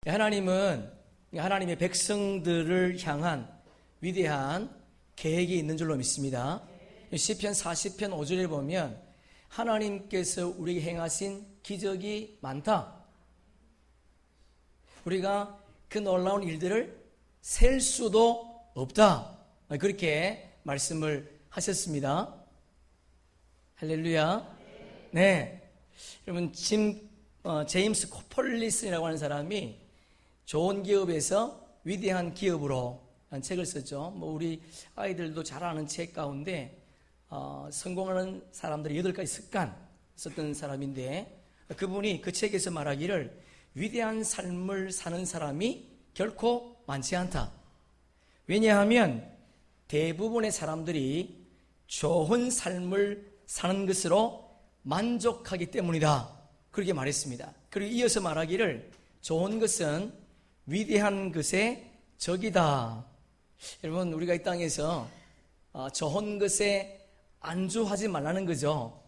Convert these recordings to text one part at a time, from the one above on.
하나님은 하나님의 백성들을 향한 위대한 계획이 있는 줄로 믿습니다. 시편 40편 5절에 보면 하나님께서 우리에게 행하신 기적이 많다. 우리가 그 놀라운 일들을 셀 수도 없다. 그렇게 말씀을 하셨습니다. 할렐루야. 네. 여러분, 제임스 코폴리스라고 하는 사람이 좋은 기업에서 위대한 기업으로 한 책을 썼죠. 우리 아이들도 잘 아는 책 가운데 성공하는 사람들의 8가지 습관 썼던 사람인데, 그분이 그 책에서 말하기를 위대한 삶을 사는 사람이 결코 많지 않다. 왜냐하면 대부분의 사람들이 좋은 삶을 사는 것으로 만족하기 때문이다. 그렇게 말했습니다. 그리고 이어서 말하기를 좋은 것은 위대한 것의 적이다. 여러분, 우리가 이 땅에서 좋은 것에 안주하지 말라는 거죠.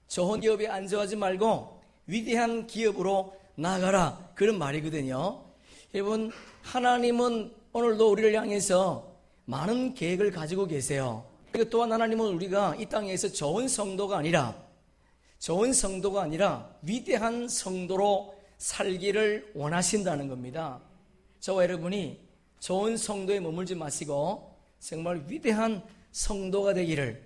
좋은 기업에 안주하지 말고 위대한 기업으로 나아가라, 그런 말이거든요. 여러분, 하나님은 오늘도 우리를 향해서 많은 계획을 가지고 계세요. 그리고 또한 하나님은 우리가 이 땅에서 좋은 성도가 아니라 위대한 성도로 살기를 원하신다는 겁니다. 저와 여러분이 좋은 성도에 머물지 마시고 정말 위대한 성도가 되기를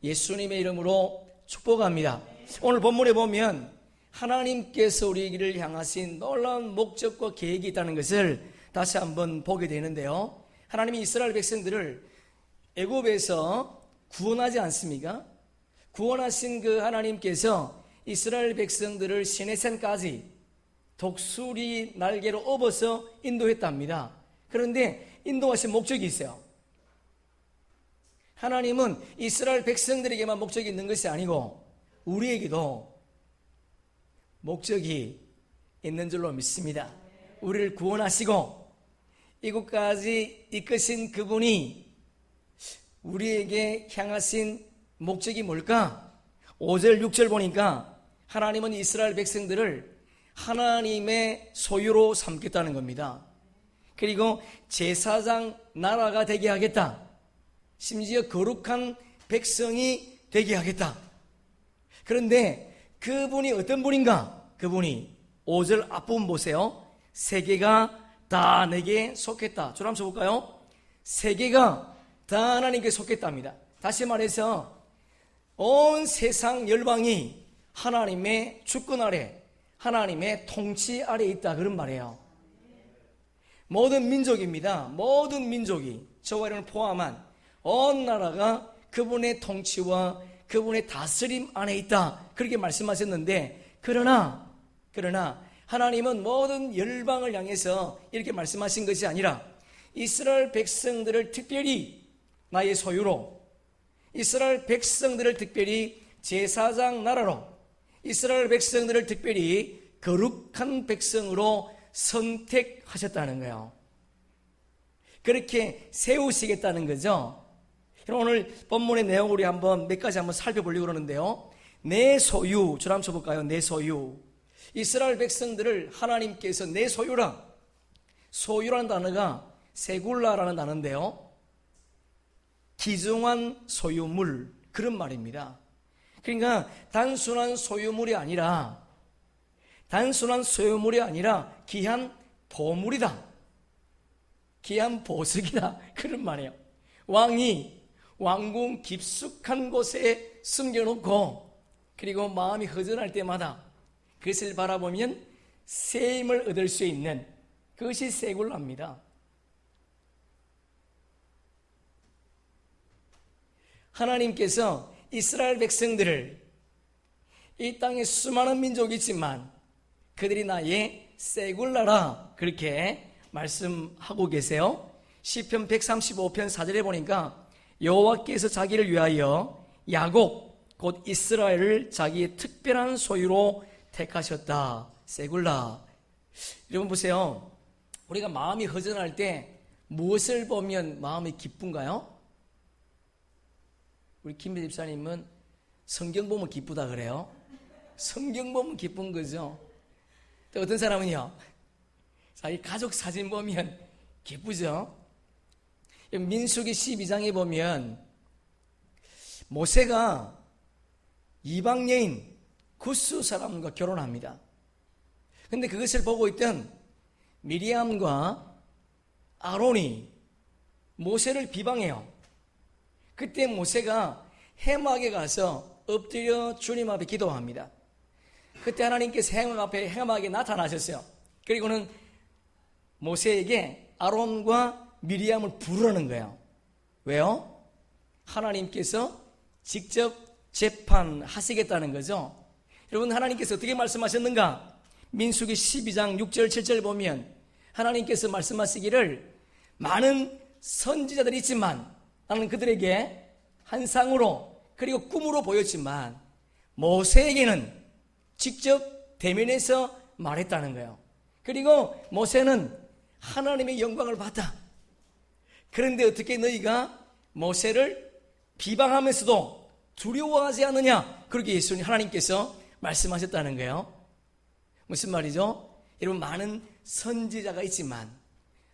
예수님의 이름으로 축복합니다. 오늘 본문에 보면 하나님께서 우리를 향하신 놀라운 목적과 계획이 있다는 것을 다시 한번 보게 되는데요. 하나님이 이스라엘 백성들을 애굽에서 구원하지 않습니까? 구원하신 그 하나님께서 이스라엘 백성들을 시내산까지 독수리 날개로 업어서 인도했답니다. 그런데 인도하신 목적이 있어요. 하나님은 이스라엘 백성들에게만 목적이 있는 것이 아니고 우리에게도 목적이 있는 줄로 믿습니다. 우리를 구원하시고 이곳까지 이끄신 그분이 우리에게 향하신 목적이 뭘까? 5절 6절 보니까 하나님은 이스라엘 백성들을 하나님의 소유로 삼겠다는 겁니다. 그리고 제사장 나라가 되게 하겠다. 심지어 거룩한 백성이 되게 하겠다. 그런데 그분이 어떤 분인가? 그분이 5절 앞부분 보세요. 세계가 다 내게 속했다. 저를 한번 쳐볼까요? 세계가 다 하나님께 속했답니다. 다시 말해서 온 세상 열방이 하나님의 주권 아래, 하나님의 통치 아래 있다, 그런 말이에요. 모든 민족입니다. 모든 민족이, 저와 여러분을 포함한 온 나라가 그분의 통치와 그분의 다스림 안에 있다, 그렇게 말씀하셨는데, 그러나 하나님은 모든 열방을 향해서 이렇게 말씀하신 것이 아니라 이스라엘 백성들을 특별히 나의 소유로, 이스라엘 백성들을 특별히 제사장 나라로, 이스라엘 백성들을 특별히 거룩한 백성으로 선택하셨다는 거예요. 그렇게 세우시겠다는 거죠. 오늘 본문의 내용을 우리 몇 가지 한번 살펴보려고 그러는데요. 내 소유, 저를 한번 쳐볼까요? 내 소유. 이스라엘 백성들을 하나님께서 내 소유라는 단어가 세굴라라는 단어인데요. 귀중한 소유물, 그런 말입니다. 그러니까 단순한 소유물이 아니라 귀한 보물이다, 귀한 보석이다, 그런 말이에요. 왕이 왕궁 깊숙한 곳에 숨겨놓고 그리고 마음이 허전할 때마다 그것을 바라보면 새 힘을 얻을 수 있는 그것이 세굴라입니다. 하나님께서 이스라엘 백성들을, 이 땅에 수많은 민족이 있지만 그들이 나의 세굴라라, 그렇게 말씀하고 계세요. 시편 135편 4절에 보니까 여호와께서 자기를 위하여 야곱 곧 이스라엘을 자기의 특별한 소유로 택하셨다. 세굴라. 여러분 보세요. 우리가 마음이 허전할 때 무엇을 보면 마음이 기쁜가요? 우리 김배 집사님은 성경 보면 기쁘다 그래요. 성경 보면 기쁜 거죠. 또 어떤 사람은요, 자, 이 가족 사진 보면 기쁘죠? 민수기 12장에 보면 모세가 이방 여인 구스 사람과 결혼합니다. 근데 그것을 보고 있던 미리암과 아론이 모세를 비방해요. 그때 모세가 해막에 가서 엎드려 주님 앞에 기도합니다. 그때 하나님께서 해막에 나타나셨어요. 그리고는 모세에게 아론과 미리암을 부르는 거예요. 왜요? 하나님께서 직접 재판하시겠다는 거죠. 여러분, 하나님께서 어떻게 말씀하셨는가? 민수기 12장 6절 7절 보면 하나님께서 말씀하시기를 많은 선지자들이 있지만 나는 그들에게 환상으로 그리고 꿈으로 보였지만 모세에게는 직접 대면해서 말했다는 거예요. 그리고 모세는 하나님의 영광을 봤다. 그런데 어떻게 너희가 모세를 비방하면서도 두려워하지 않느냐? 그렇게 예수님 하나님께서 말씀하셨다는 거예요. 무슨 말이죠? 여러분, 많은 선지자가 있지만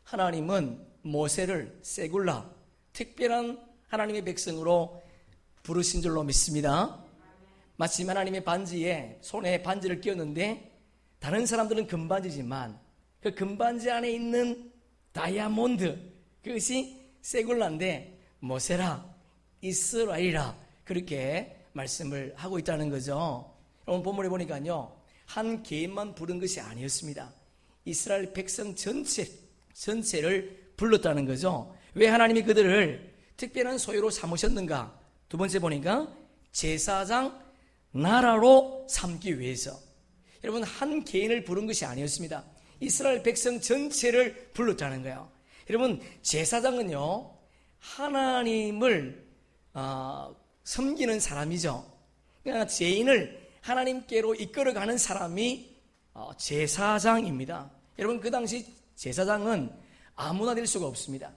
하나님은 모세를 세굴라 특별한 하나님의 백성으로 부르신 줄로 믿습니다. 마침 하나님의 반지에 손에 반지를 끼웠는데 다른 사람들은 금반지지만 그 금반지 안에 있는 다이아몬드, 그것이 세굴라인데 모세라 이스라엘이라 그렇게 말씀을 하고 있다는 거죠. 오늘 본문에 보니까요, 한 개인만 부른 것이 아니었습니다. 이스라엘 백성 전체를 불렀다는 거죠. 왜 하나님이 그들을 특별한 소유로 삼으셨는가? 두 번째 보니까 제사장 나라로 삼기 위해서. 여러분, 한 개인을 부른 것이 아니었습니다. 이스라엘 백성 전체를 불렀다는 거예요. 여러분, 제사장은요, 하나님을 섬기는 사람이죠. 그러니까 죄인을 하나님께로 이끌어가는 사람이 제사장입니다. 여러분, 그 당시 제사장은 아무나 될 수가 없습니다.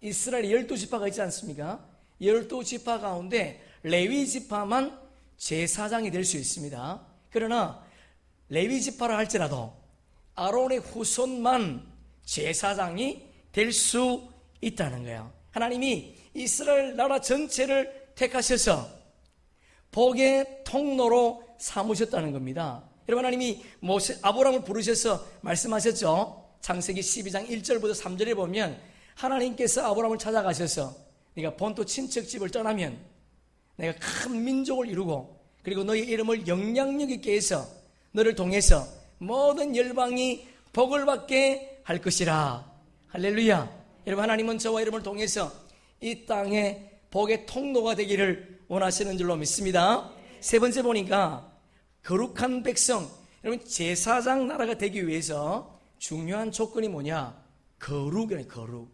이스라엘 12지파가 있지 않습니까? 12지파 가운데 레위 지파만 제사장이 될 수 있습니다. 그러나 레위 지파라 할지라도 아론의 후손만 제사장이 될 수 있다는 거예요. 하나님이 이스라엘 나라 전체를 택하셔서 복의 통로로 삼으셨다는 겁니다. 여러분, 하나님이 아브라함을 부르셔서 말씀하셨죠. 창세기 12장 1절부터 3절에 보면 하나님께서 아브라함을 찾아가셔서 네가 본토 친척집을 떠나면 내가 큰 민족을 이루고 그리고 너의 이름을 영향력 있게 해서 너를 통해서 모든 열방이 복을 받게 할 것이라. 할렐루야. 여러분, 하나님은 저와 여러분을 통해서 이 땅에 복의 통로가 되기를 원하시는 줄로 믿습니다. 세 번째 보니까 거룩한 백성. 여러분, 제사장 나라가 되기 위해서 중요한 조건이 뭐냐? 거룩이에요. 거룩.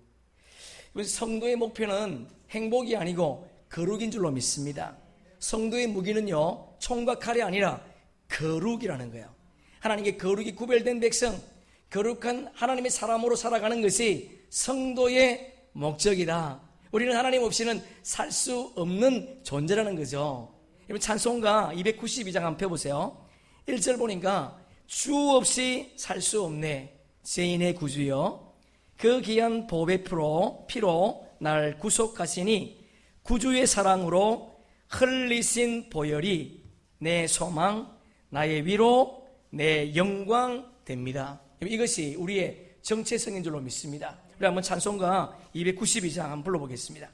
성도의 목표는 행복이 아니고 거룩인 줄로 믿습니다. 성도의 무기는요, 총과 칼이 아니라 거룩이라는 거예요. 하나님께 거룩이 구별된 백성, 거룩한 하나님의 사람으로 살아가는 것이 성도의 목적이다. 우리는 하나님 없이는 살 수 없는 존재라는 거죠. 여러분, 찬송가 292장 한번 펴보세요. 1절 보니까 주 없이 살 수 없네 죄인의 구주여, 그 귀한 보배 피로 날 구속하시니 구주의 사랑으로 흘리신 보혈이 내 소망, 나의 위로, 내 영광 됩니다. 이것이 우리의 정체성인 줄로 믿습니다. 우리 한번 찬송가 292장 한번 불러보겠습니다.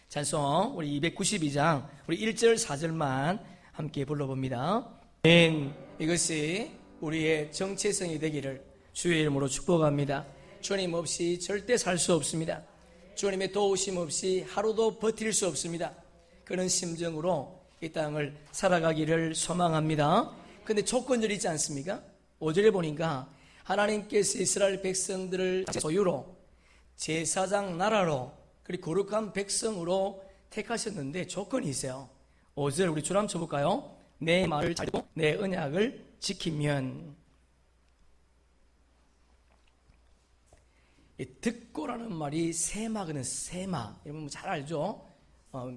찬송 우리 292장 우리 1절 4절만 함께 불러봅니다. 이것이 우리의 정체성이 되기를 주의 이름으로 축복합니다. 주님 없이 절대 살 수 없습니다. 주님의 도우심 없이 하루도 버틸 수 없습니다. 그런 심정으로 이 땅을 살아가기를 소망합니다. 그런데 조건들이 있지 않습니까? 5절에 보니까 하나님께서 이스라엘 백성들을 소유로 제사장 나라로 그리고 거룩한 백성으로 택하셨는데 조건이 있어요. 5절 우리 줄 한번 쳐볼까요? 내 말을 잘 듣고 내 언약을 지키면. 듣고라는 말이 세마거든. 세마. 여러분 잘 알죠?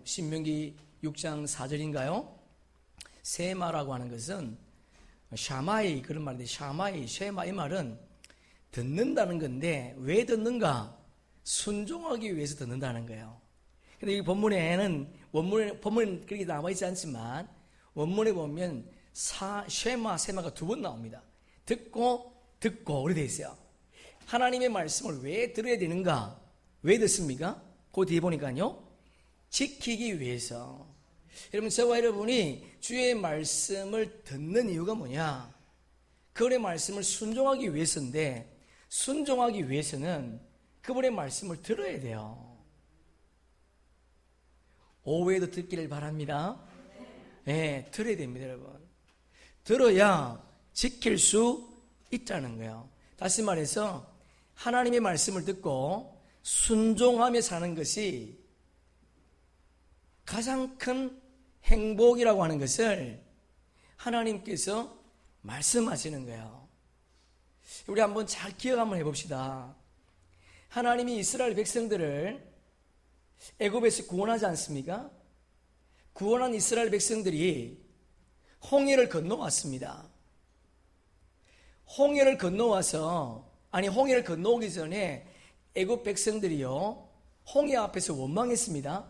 신명기 6장 4절인가요? 세마라고 하는 것은 샤마이 그런 말인데 샤마이, 쉐마 이 말은 듣는다는 건데 왜 듣는가? 순종하기 위해서 듣는다는 거예요. 근데 이 본문에는 본문은 그렇게 남아있지 않지만 원문에 보면 세마가 두 번 나옵니다. 듣고 그렇게 되어 있어요. 하나님의 말씀을 왜 들어야 되는가? 왜 듣습니까? 그 뒤에 보니까요, 지키기 위해서. 여러분, 저와 여러분이 주의 말씀을 듣는 이유가 뭐냐? 그분의 말씀을 순종하기 위해서인데, 순종하기 위해서는 그분의 말씀을 들어야 돼요. 오후에도 듣기를 바랍니다. 네, 들어야 됩니다, 여러분. 들어야 지킬 수 있다는 거예요. 다시 말해서 하나님의 말씀을 듣고 순종하며 사는 것이 가장 큰 행복이라고 하는 것을 하나님께서 말씀하시는 거예요. 우리 한번 잘 기억 한번 해봅시다. 하나님이 이스라엘 백성들을 애굽에서 구원하지 않습니까? 구원한 이스라엘 백성들이 홍해를 건너왔습니다. 홍해를 건너오기 전에 애굽 백성들이요, 홍해 앞에서 원망했습니다.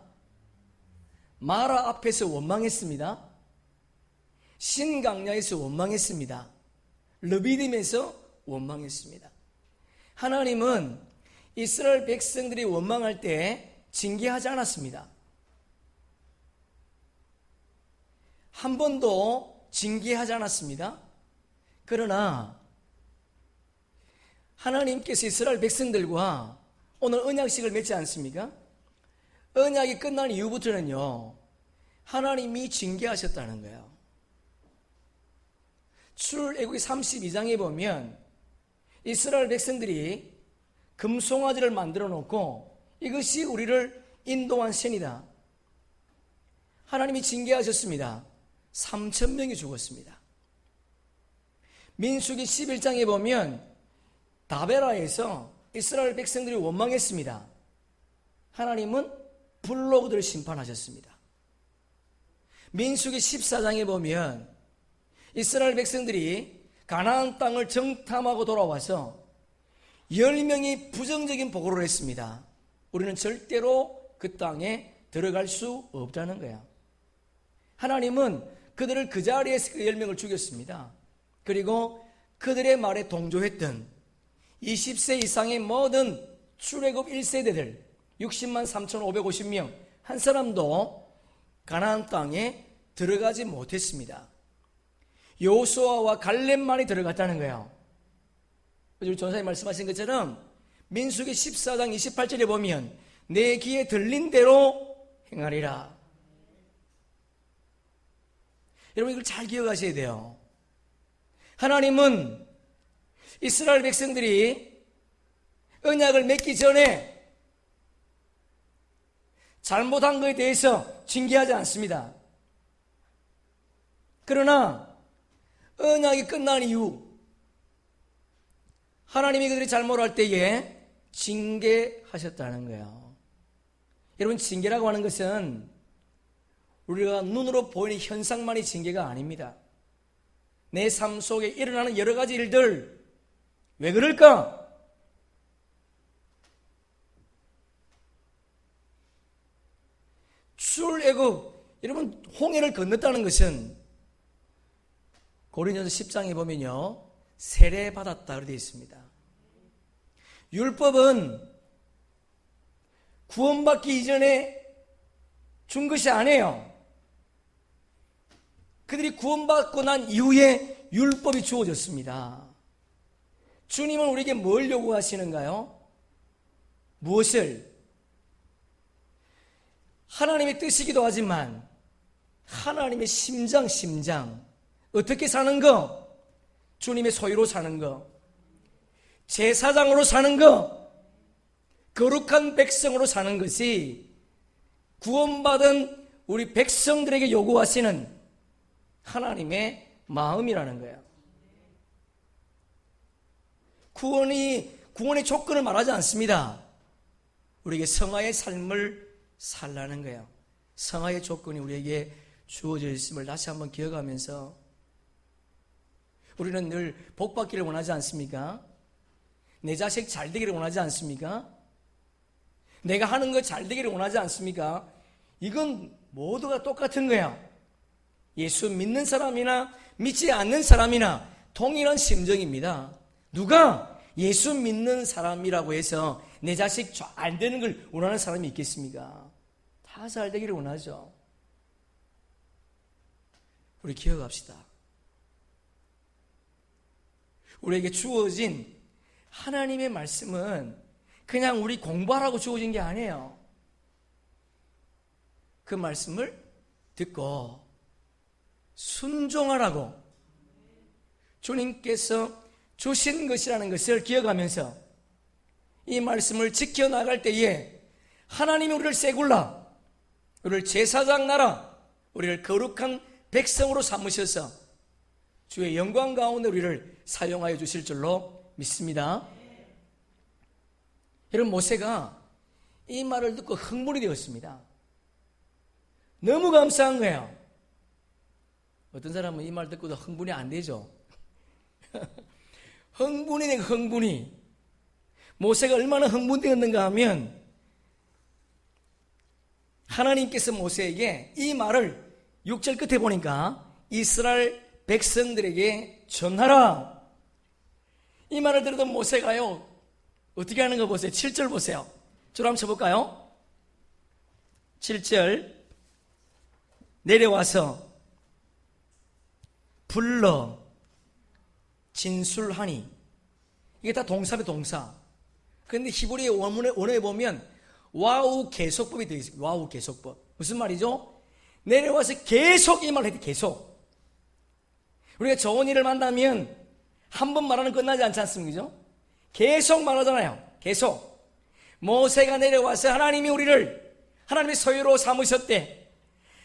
마라 앞에서 원망했습니다. 신강야에서 원망했습니다. 르비딤에서 원망했습니다. 하나님은 이스라엘 백성들이 원망할 때 징계하지 않았습니다. 한 번도 징계하지 않았습니다. 그러나 하나님께서 이스라엘 백성들과 오늘 언약식을 맺지 않습니까? 언약이 끝난 이후부터는요, 하나님이 징계하셨다는 거예요. 출애굽기 32장에 보면 이스라엘 백성들이 금송아지를 만들어 놓고 이것이 우리를 인도한 신이다. 하나님이 징계하셨습니다. 3,000명이 죽었습니다. 민수기 11장에 보면 다베라에서 이스라엘 백성들이 원망했습니다. 하나님은 불로 그들을 심판하셨습니다. 민수기 14장에 보면 이스라엘 백성들이 가나안 땅을 정탐하고 돌아와서 10명이 부정적인 보고를 했습니다. 우리는 절대로 그 땅에 들어갈 수 없다는 거야. 하나님은 그들을 그 자리에서 그 10명을 죽였습니다. 그리고 그들의 말에 동조했던 20세 이상의 모든 출애굽 1세대들 60만 3,550명 한 사람도 가나안 땅에 들어가지 못했습니다. 여호수아와 갈렙만이 들어갔다는 거예요. 우리 전사님 말씀하신 것처럼 민수기 14장 28절에 보면 내 귀에 들린 대로 행하리라. 여러분, 이걸 잘 기억하셔야 돼요. 하나님은 이스라엘 백성들이 언약을 맺기 전에 잘못한 것에 대해서 징계하지 않습니다. 그러나 언약이 끝난 이후 하나님이 그들이 잘못할 때에 징계하셨다는 거예요. 여러분, 징계라고 하는 것은 우리가 눈으로 보이는 현상만이 징계가 아닙니다. 내 삶 속에 일어나는 여러 가지 일들, 왜 그럴까? 출애굽, 여러분, 홍해를 건넜다는 것은 고린도서 10장에 보면요, 세례받았다 그렇게 되어 있습니다. 율법은 구원받기 이전에 준 것이 아니에요. 그들이 구원받고 난 이후에 율법이 주어졌습니다. 주님은 우리에게 뭘 요구하시는가요? 무엇을? 하나님의 뜻이기도 하지만 하나님의 심장 어떻게 사는 거? 주님의 소유로 사는 거, 제사장으로 사는 거, 거룩한 백성으로 사는 것이 구원받은 우리 백성들에게 요구하시는 하나님의 마음이라는 거예요. 구원의 조건을 말하지 않습니다. 우리에게 성화의 삶을 살라는 거예요. 성화의 조건이 우리에게 주어져 있음을 다시 한번 기억하면서 우리는 늘 복받기를 원하지 않습니까? 내 자식 잘 되기를 원하지 않습니까? 내가 하는 거 잘 되기를 원하지 않습니까? 이건 모두가 똑같은 거야. 예수 믿는 사람이나 믿지 않는 사람이나 동일한 심정입니다. 누가 예수 믿는 사람이라고 해서 내 자식 잘 되는 걸 원하는 사람이 있겠습니까? 다 잘 되기를 원하죠. 우리 기억합시다. 우리에게 주어진 하나님의 말씀은 그냥 우리 공부하라고 주어진 게 아니에요. 그 말씀을 듣고 순종하라고 주님께서 주신 것이라는 것을 기억하면서 이 말씀을 지켜나갈 때에 하나님이 우리를 세굴라, 우리를 제사장 나라, 우리를 거룩한 백성으로 삼으셔서 주의 영광 가운데 우리를 사용하여 주실 줄로 믿습니다. 여러분, 모세가 이 말을 듣고 흥분이 되었습니다. 너무 감사한 거예요. 어떤 사람은 이 말 듣고도 흥분이 안 되죠. 흥분이 되고 흥분이. 모세가 얼마나 흥분되었는가 하면 하나님께서 모세에게 이 말을 6절 끝에 보니까 이스라엘 백성들에게 전하라. 이 말을 들어도 모세가요, 어떻게 하는 거 보세요. 7절 보세요. 줄 한번 쳐볼까요? 7절. 내려와서 불러 진술하니. 이게 다 동사의 동사. 그런데 히브리 원어에 보면 와우 계속법이 되어 있습니다. 와우 계속법. 무슨 말이죠? 내려와서 계속 이 말을 해야 돼. 계속. 우리가 좋은 일을 만나면 한 번 말하는 끝나지 않지 않습니까? 계속 말하잖아요. 계속. 모세가 내려와서 하나님이 우리를 하나님의 소유로 삼으셨대.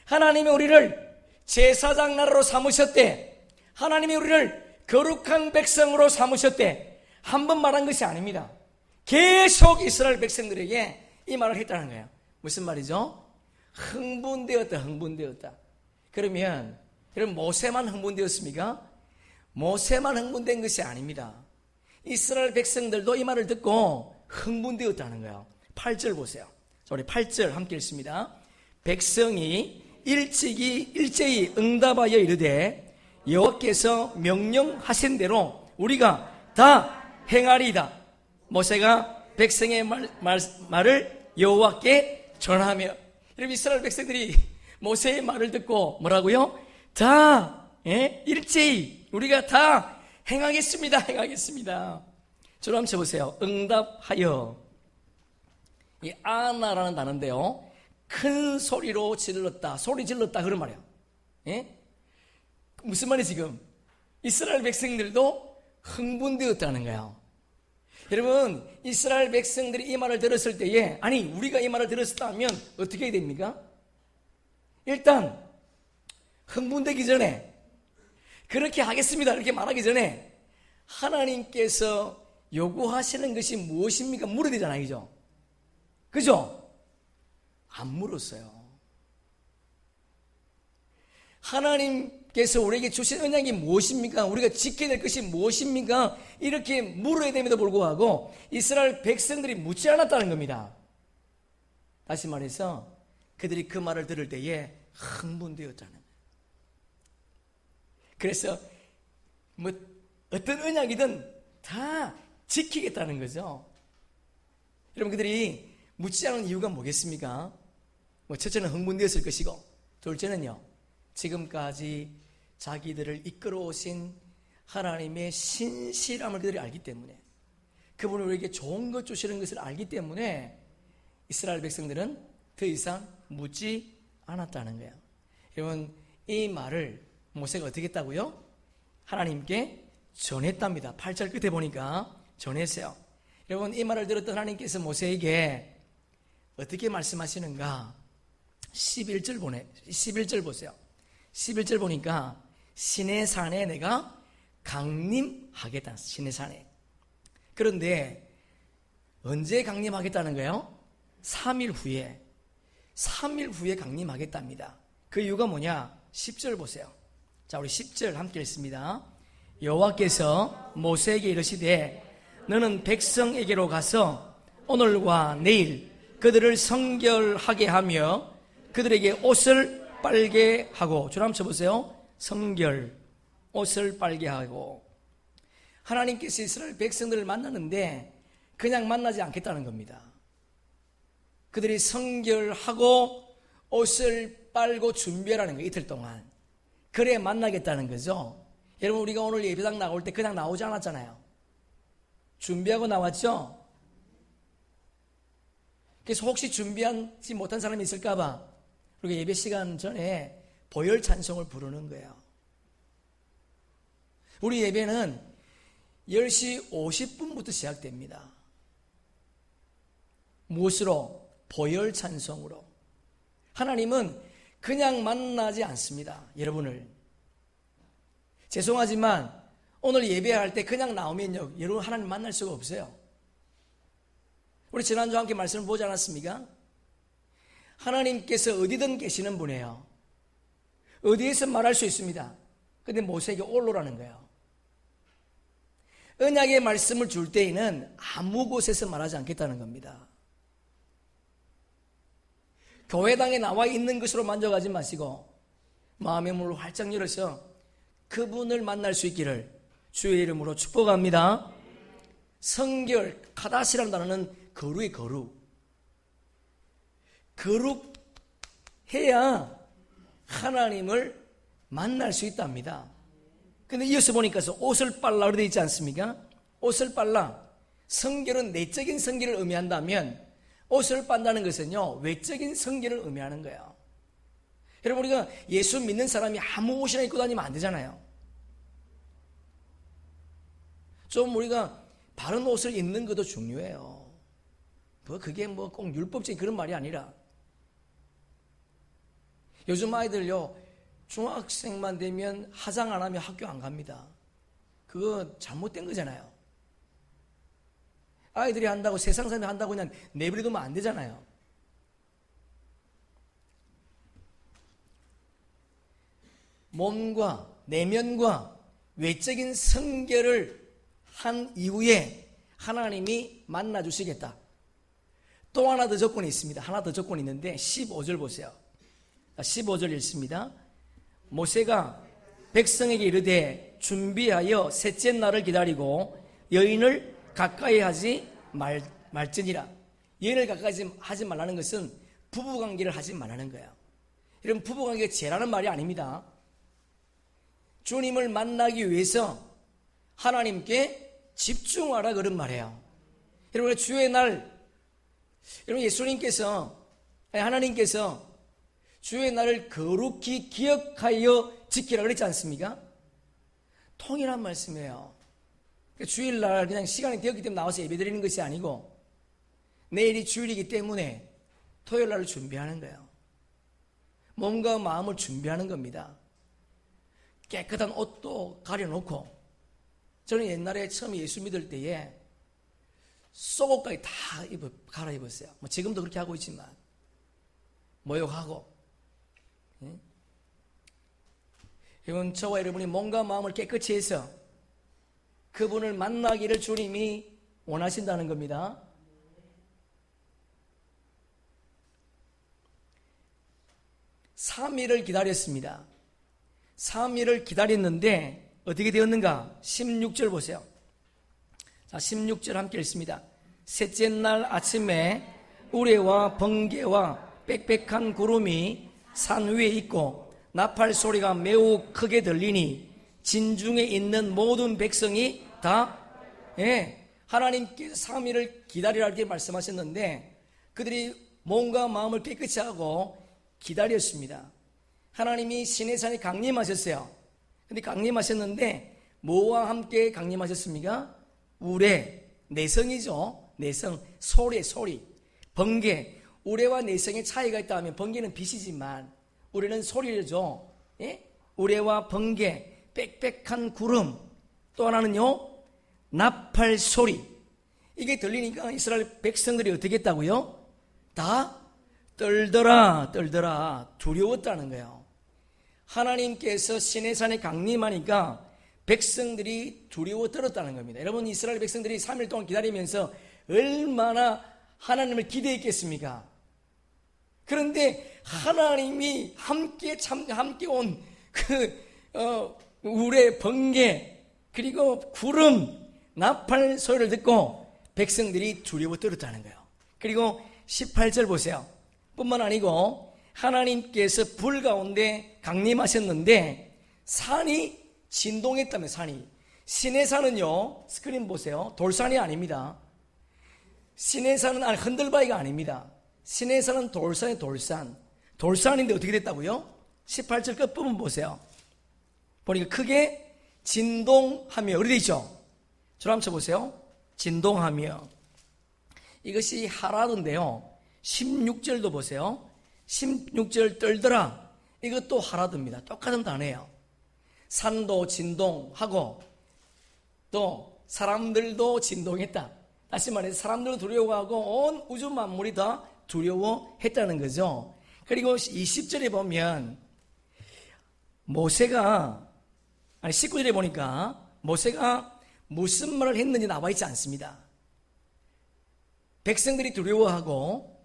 하나님이 우리를 제사장 나라로 삼으셨대. 하나님이 우리를 거룩한 백성으로 삼으셨대. 한 번 말한 것이 아닙니다. 계속 이스라엘 백성들에게 이 말을 했다는 거예요. 무슨 말이죠? 흥분되었다. 그러면 여러분, 모세만 흥분되었습니까? 모세만 흥분된 것이 아닙니다. 이스라엘 백성들도 이 말을 듣고 흥분되었다는 거예요. 8절 보세요. 우리 8절 함께 읽습니다. 백성이 일제히 응답하여 이르되 여호와께서 명령하신 대로 우리가 다 행하리이다. 모세가 백성의 말을 여호와께 전하며. 여러분, 이스라엘 백성들이 모세의 말을 듣고 뭐라고요? 다 일제히 우리가 다 행하겠습니다. 저를 한번 쳐보세요. 응답하여. 이 아나라는 단어인데요, 큰 소리로 질렀다, 소리 질렀다, 그런 말이에요. 무슨 말이 지금? 이스라엘 백성들도 흥분되었다는 거예요. 여러분, 이스라엘 백성들이 이 말을 들었을 때에, 아니 우리가 이 말을 들었다면 어떻게 해야 됩니까? 일단 흥분되기 전에, 그렇게 하겠습니다 이렇게 말하기 전에 하나님께서 요구하시는 것이 무엇입니까? 물어야 되잖아요. 그죠? 안 물었어요. 하나님께서 우리에게 주신 언약이 무엇입니까? 우리가 지켜야 될 것이 무엇입니까? 이렇게 물어야 됨에도 불구하고 이스라엘 백성들이 묻지 않았다는 겁니다. 다시 말해서 그들이 그 말을 들을 때에 흥분되었다는 거예요. 그래서 뭐 어떤 언약이든 다 지키겠다는 거죠. 여러분, 그들이 묻지 않은 이유가 뭐겠습니까? 첫째는 흥분되었을 것이고, 둘째는요, 지금까지 자기들을 이끌어 오신 하나님의 신실함을 그들이 알기 때문에, 그분이 우리에게 좋은 것 주시는 것을 알기 때문에 이스라엘 백성들은 더 이상 묻지 않았다는 거예요. 여러분, 이 말을 모세가 어떻게 했다고요? 하나님께 전했답니다. 8절 끝에 보니까 전했어요. 여러분, 이 말을 들었던 하나님께서 모세에게 어떻게 말씀하시는가? 11절 보세요. 11절 보니까 시내산에 내가 강림하겠다. 시내산에. 그런데 언제 강림하겠다는 거예요? 3일 후에 강림하겠답니다. 그 이유가 뭐냐? 10절 보세요. 자, 우리 10절 함께 읽습니다. 여호와께서 모세에게 이르시되 너는 백성에게로 가서 오늘과 내일 그들을 성결하게 하며 그들에게 옷을 빨게 하고, 줄 한번 쳐보세요. 성결, 옷을 빨게 하고. 하나님께서 이스라엘 백성들을 만나는데 그냥 만나지 않겠다는 겁니다. 그들이 성결하고 옷을 빨고 준비하라는 거예요. 이틀 동안. 그래 만나겠다는 거죠. 여러분, 우리가 오늘 예배당 나올 때 그냥 나오지 않았잖아요. 준비하고 나왔죠. 그래서 혹시 준비하지 못한 사람이 있을까봐 우리가 예배 시간 전에 보혈 찬송을 부르는 거예요. 우리 예배는 10시 50분부터 시작됩니다. 무엇으로? 보혈 찬송으로. 하나님은 그냥 만나지 않습니다. 여러분을. 죄송하지만 오늘 예배할 때 그냥 나오면요, 여러분 하나님 만날 수가 없어요. 우리 지난주에 함께 말씀을 보지 않았습니까? 하나님께서 어디든 계시는 분이에요. 어디에서 말할 수 있습니다. 근데 모세에게 올라오라는 거예요. 언약의 말씀을 줄 때에는 아무 곳에서 말하지 않겠다는 겁니다. 교회당에 나와 있는 것으로 만족하지 마시고 마음의 문을 활짝 열어서 그분을 만날 수 있기를 주의 이름으로 축복합니다. 성결, 카다시라는 단어는 거룩의 거룩. 거룩해야 하나님을 만날 수 있답니다. 근데 이어서 보니까 옷을 빨라 그러어 있지 않습니까? 옷을 빨라. 성결은 내적인 성결을 의미한다면 옷을 빤다는 것은요, 외적인 성결을 의미하는 거예요. 여러분, 우리가 예수 믿는 사람이 아무 옷이나 입고 다니면 안 되잖아요. 좀 우리가 바른 옷을 입는 것도 중요해요. 그게 꼭 율법적인 그런 말이 아니라, 요즘 아이들요, 중학생만 되면 화장 안 하면 학교 안 갑니다. 그거 잘못된 거잖아요. 아이들이 한다고, 세상 사람이 한다고 그냥 내버려두면 안 되잖아요. 몸과 내면과 외적인 성결을 한 이후에 하나님이 만나 주시겠다. 또 하나 더 조건이 있습니다. 하나 더 조건이 있는데 15절 보세요. 15절 읽습니다. 모세가 백성에게 이르되 준비하여 셋째 날을 기다리고 여인을 가까이 하지 말지니라. 여인을 가까이 하지 말라는 것은 부부관계를 하지 말라는 거예요. 이런 부부관계가 죄라는 말이 아닙니다. 주님을 만나기 위해서 하나님께 집중하라 그런 말이에요. 여러분, 주의 날, 여러분 하나님께서 주의 날을 거룩히 기억하여 지키라 그랬지 않습니까? 통일한 말씀이에요. 주일날 그냥 시간이 되었기 때문에 나와서 예배드리는 것이 아니고 내일이 주일이기 때문에 토요일날을 준비하는 거예요. 몸과 마음을 준비하는 겁니다. 깨끗한 옷도 가려놓고, 저는 옛날에 처음 예수 믿을 때에 속옷까지 다 갈아입었어요. 지금도 그렇게 하고 있지만 모욕하고. 이건 저와 여러분이 몸과 마음을 깨끗이 해서 그분을 만나기를 주님이 원하신다는 겁니다. (3일을) 기다렸습니다. 3일을 기다렸는데 어떻게 되었는가? 16절 보세요. 자, 16절 함께 읽습니다. 셋째 날 아침에 우레와 번개와 빽빽한 구름이 산 위에 있고 나팔 소리가 매우 크게 들리니 진중에 있는 모든 백성이 다, 하나님께서 3일을 기다리라 이렇게 말씀하셨는데 그들이 몸과 마음을 깨끗이 하고 기다렸습니다. 하나님이 시내산에 강림하셨어요. 근데 강림하셨는데 뭐와 함께 강림하셨습니까? 우레, 내성이죠. 내성, 소리. 번개, 우레와 내성의 차이가 있다면 번개는 빛이지만 우레는 소리죠. 우레와 번개, 빽빽한 구름, 또 하나는요, 나팔 소리. 이게 들리니까 이스라엘 백성들이 어떻게 했다고요? 다 떨더라 두려웠다는 거예요. 하나님께서 시내산에 강림하니까 백성들이 두려워 떨었다는 겁니다. 여러분, 이스라엘 백성들이 3일 동안 기다리면서 얼마나 하나님을 기대했겠습니까? 그런데 하나님이 함께 온 우레, 번개, 그리고 구름, 나팔 소리를 듣고 백성들이 두려워 떨었다는 거예요. 그리고 18절 보세요. 뿐만 아니고 하나님께서 불 가운데 강림하셨는데 산이 진동했다며. 산이, 시내산은요, 스크린 보세요, 돌산이 아닙니다. 시내산은 흔들바위가 아닙니다. 시내산은 돌산의 돌산인데 어떻게 됐다고요? 18절 끝부분 보세요. 보니까 크게 진동하며, 어디 있죠? 줄 한번 쳐보세요. 진동하며. 이것이 하라드인데요, 16절도 보세요. 16절 떨더라, 이것도 하라드입니다. 똑같은 단어예요. 산도 진동하고 또 사람들도 진동했다. 다시 말해서 사람들도 두려워하고 온 우주 만물이 다 두려워했다는 거죠. 그리고 20절에 보면 모세가, 19절에 보니까 모세가 무슨 말을 했는지 나와 있지 않습니다. 백성들이 두려워하고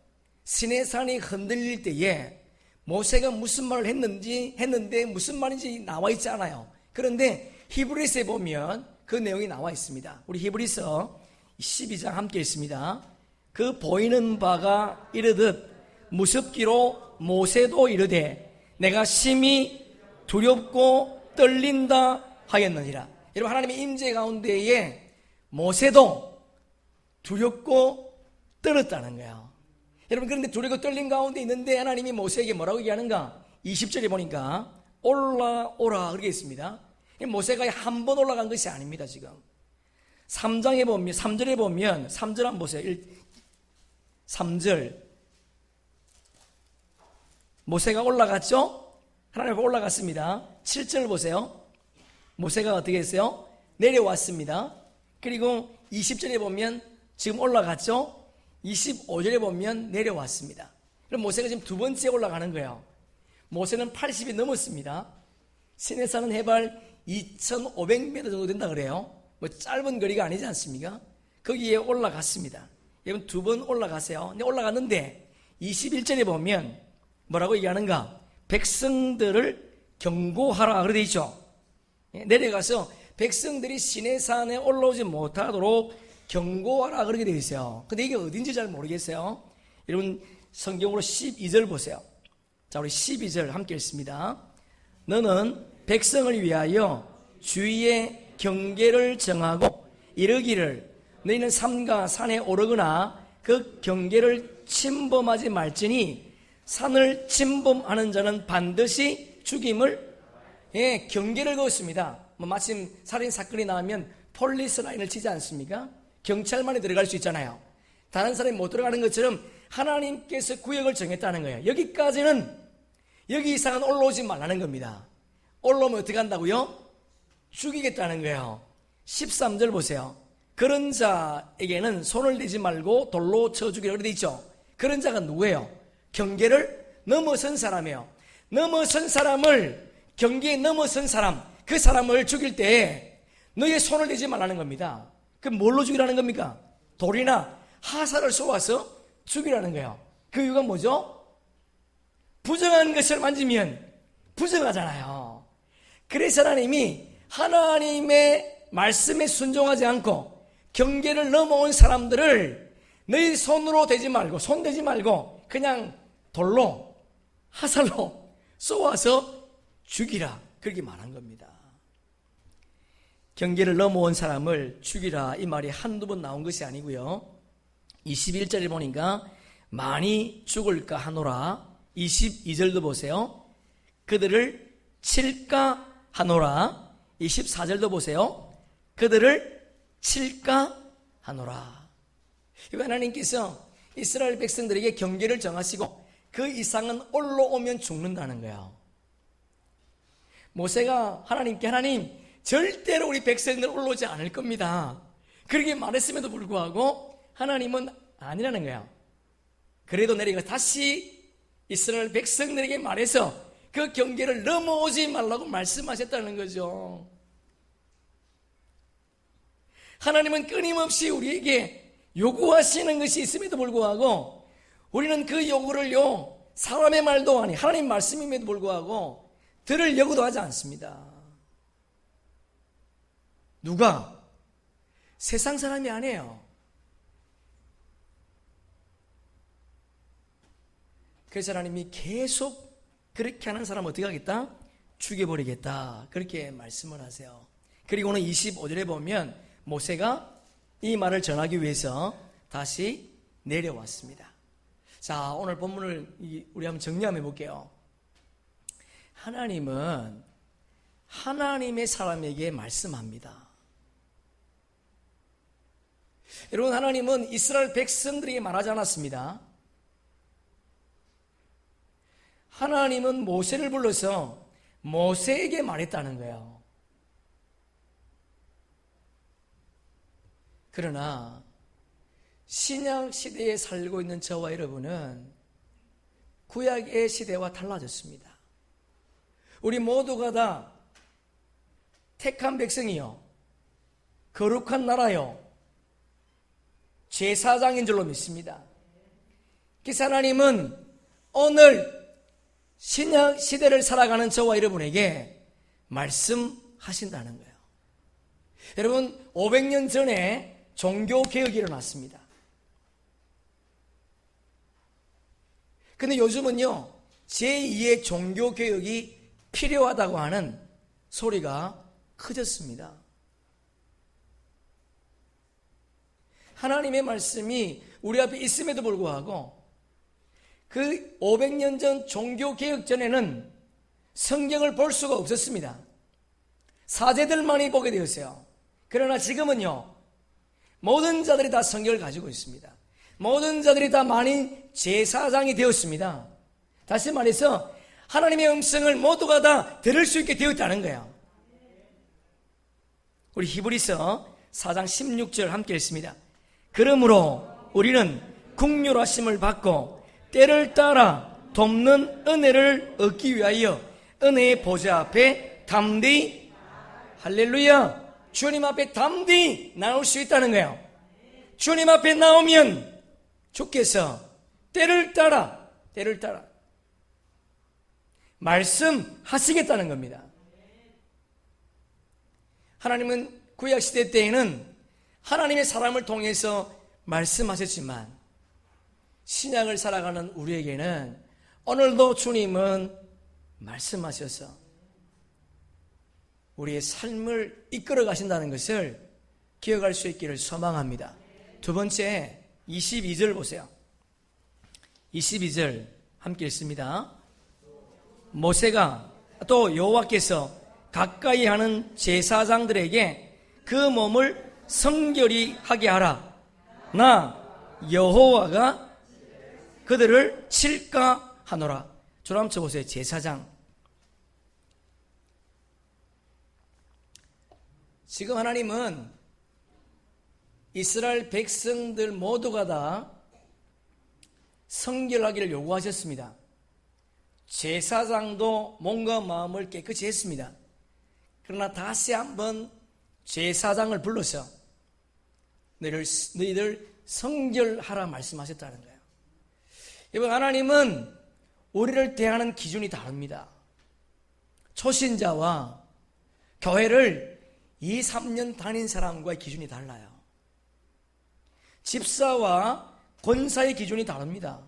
시내산이 흔들릴 때에 모세가 무슨 말을 했는데 무슨 말인지 나와 있지 않아요. 그런데 히브리서에 보면 그 내용이 나와 있습니다. 우리 히브리서 12장 함께 읽습니다. 그 보이는 바가 이르듯 무섭기로 모세도 이르되 내가 심히 두렵고 떨린다 하였느니라. 여러분, 하나님의 임재 가운데에 모세도 두렵고 떨었다는 거예요. 여러분, 그런데 두렵고 떨린 가운데 있는데 하나님이 모세에게 뭐라고 얘기하는가? 20절에 보니까 올라오라 그렇게 있습니다. 모세가 한 번 올라간 것이 아닙니다. 지금 3장에 보면, 3절에 보면, 3절 한번 보세요. 3절 모세가 올라갔죠? 하나님 앞에 올라갔습니다. 7절 보세요. 모세가 어떻게 했어요? 내려왔습니다. 그리고 20절에 보면 지금 올라갔죠? 25절에 보면 내려왔습니다. 그럼 모세가 지금 두 번째 올라가는 거예요. 모세는 80이 넘었습니다. 시내산은 해발 2,500m 정도 된다 그래요. 뭐 짧은 거리가 아니지 않습니까? 거기에 올라갔습니다. 여러분, 두 번 올라가세요. 근데 올라갔는데 21절에 보면 뭐라고 얘기하는가? 백성들을 경고하라 그래 돼 있죠. 내려가서 백성들이 시내산에 올라오지 못하도록 경고하라 그렇게 되어 있어요. 근데 이게 어딘지 잘 모르겠어요. 여러분, 성경으로 12절 보세요. 자, 우리 12절 함께 읽습니다. 너는 백성을 위하여 주위에 경계를 정하고 이르기를 너희는 삼가 산에 오르거나 그 경계를 침범하지 말지니 산을 침범하는 자는 반드시 죽임을, 경계를 그었습니다. 마침 살인 사건이 나오면 폴리스 라인을 치지 않습니까? 경찰만이 들어갈 수 있잖아요. 다른 사람이 못 들어가는 것처럼 하나님께서 구역을 정했다는 거예요. 여기까지는, 여기 이상은 올라오지 말라는 겁니다. 올라오면 어떻게 한다고요? 죽이겠다는 거예요. 13절 보세요. 그런 자에게는 손을 대지 말고 돌로 쳐 죽이라고 되어 있죠. 그런 자가 누구예요? 경계를 넘어선 사람이에요. 넘어선 사람을, 경계에 넘어선 사람, 그 사람을 죽일 때 너의 손을 대지 말라는 겁니다. 그럼 뭘로 죽이라는 겁니까? 돌이나 화살을 쏘아서 죽이라는 거예요. 그 이유가 뭐죠? 부정한 것을 만지면 부정하잖아요. 그래서 하나님이 하나님의 말씀에 순종하지 않고 경계를 넘어온 사람들을 너희 손으로 대지 말고, 손 대지 말고 그냥 돌로, 화살로 쏘아서 죽이라, 그렇게 말한 겁니다. 경계를 넘어온 사람을 죽이라, 이 말이 한두 번 나온 것이 아니고요. 21절에 보니까 많이 죽을까 하노라. 22절도 보세요. 그들을 칠까 하노라. 24절도 보세요. 그들을 칠까 하노라. 하나님께서 이스라엘 백성들에게 경계를 정하시고 그 이상은 올라오면 죽는다는 거예요. 모세가 하나님께, 하나님 절대로 우리 백성들 올라오지 않을 겁니다, 그렇게 말했음에도 불구하고 하나님은 아니라는 거예요. 그래도 내려가 다시 이스라엘 백성들에게 말해서 그 경계를 넘어오지 말라고 말씀하셨다는 거죠. 하나님은 끊임없이 우리에게 요구하시는 것이 있음에도 불구하고 우리는 그 요구를요, 사람의 말도 아니 하나님 말씀임에도 불구하고 들으려고도 하지 않습니다. 누가? 세상 사람이 아니에요. 그래서 하나님이 계속 그렇게 하는 사람 어떻게 하겠다? 죽여버리겠다. 그렇게 말씀을 하세요. 그리고는 25절에 보면 모세가 이 말을 전하기 위해서 다시 내려왔습니다. 자, 오늘 본문을 우리 한번 정리 한번 해볼게요. 하나님은 하나님의 사람에게 말씀합니다. 여러분, 하나님은 이스라엘 백성들에게 말하지 않았습니다. 하나님은 모세를 불러서 모세에게 말했다는 거예요. 그러나 신약 시대에 살고 있는 저와 여러분은 구약의 시대와 달라졌습니다. 우리 모두가 다 택한 백성이요, 거룩한 나라요, 제사장인 줄로 믿습니다. 그래서 하나님은 오늘 신약 시대를 살아가는 저와 여러분에게 말씀하신다는 거예요. 여러분, 500년 전에 종교개혁이 일어났습니다. 근데 요즘은요, 제2의 종교개혁이 필요하다고 하는 소리가 커졌습니다. 하나님의 말씀이 우리 앞에 있음에도 불구하고 그 500년 전 종교개혁 전에는 성경을 볼 수가 없었습니다. 사제들만이 보게 되었어요. 그러나 지금은요, 모든 자들이 다 성경을 가지고 있습니다. 모든 자들이 다 만인 제사장이 되었습니다. 다시 말해서 하나님의 음성을 모두가 다 들을 수 있게 되었다는 거예요. 우리 히브리서 4장 16절 함께 읽습니다. 그러므로 우리는 긍휼하심을 받고 때를 따라 돕는 은혜를 얻기 위하여 은혜의 보좌 앞에 담대히, 할렐루야, 주님 앞에 담대히 나올 수 있다는 거예요. 주님 앞에 나오면 주께서 때를 따라 말씀하시겠다는 겁니다. 하나님은 구약시대 때에는 하나님의 사람을 통해서 말씀하셨지만 신약을 살아가는 우리에게는 오늘도 주님은 말씀하셔서 우리의 삶을 이끌어 가신다는 것을 기억할 수 있기를 소망합니다. 두 번째, 22절 보세요. 22절 함께 읽습니다. 모세가 또 여호와께서 가까이 하는 제사장들에게 그 몸을 성결히 하게 하라. 나 여호와가 그들을 칠까 하노라. 줄 한번 쳐보세요. 제사장. 지금 하나님은 이스라엘 백성들 모두가 다 성결하기를 요구하셨습니다. 제사장도 몸과 마음을 깨끗이 했습니다. 그러나 다시 한번 제사장을 불러서 너희들 성결하라 말씀하셨다는 거예요. 여러분, 하나님은 우리를 대하는 기준이 다릅니다. 초신자와 교회를 2, 3년 다닌 사람과의 기준이 달라요. 집사와 권사의 기준이 다릅니다.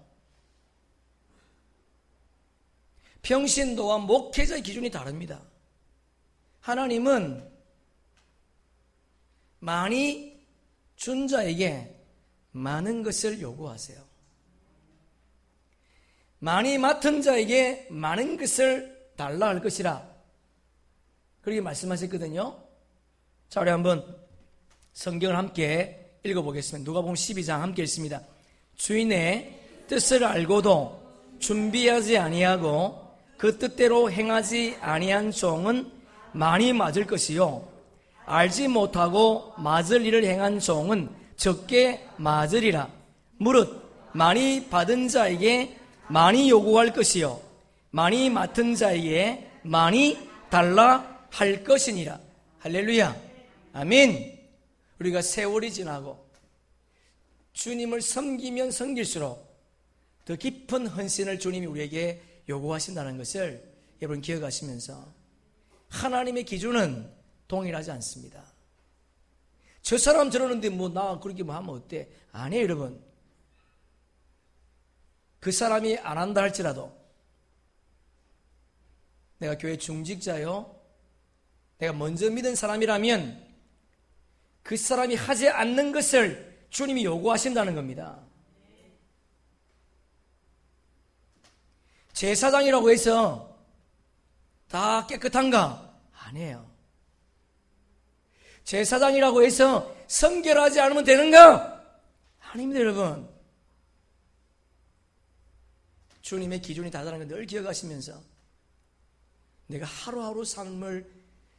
평신도와 목회자의 기준이 다릅니다. 하나님은 많이 준 자에게 많은 것을 요구하세요. 많이 맡은 자에게 많은 것을 달라 할 것이라 그렇게 말씀하셨거든요. 자, 우리 한번 성경을 함께 읽어보겠습니다. 누가복음 12장 함께 읽습니다. 주인의 뜻을 알고도 준비하지 아니하고 그 뜻대로 행하지 아니한 종은 많이 맞을 것이요, 알지 못하고 맞을 일을 행한 종은 적게 맞으리라. 무릇 많이 받은 자에게 많이 요구할 것이요, 많이 맡은 자에게 많이 달라 할 것이니라. 할렐루야, 아멘. 우리가 세월이 지나고 주님을 섬기면 섬길수록 더 깊은 헌신을 주님이 우리에게 요구하신다는 것을 여러분 기억하시면서, 하나님의 기준은 동일하지 않습니다. 저 사람 저러는데 뭐 나 그렇게 뭐 하면 어때? 아니에요, 여러분. 그 사람이 안 한다 할지라도 내가 교회 중직자요, 내가 먼저 믿은 사람이라면 그 사람이 하지 않는 것을 주님이 요구하신다는 겁니다. 제사장이라고 해서 다 깨끗한가? 아니에요. 제사장이라고 해서 성결하지 않으면 되는가? 아닙니다, 여러분. 주님의 기준이 다르다는 걸 늘 기억하시면서 내가 하루하루 삶을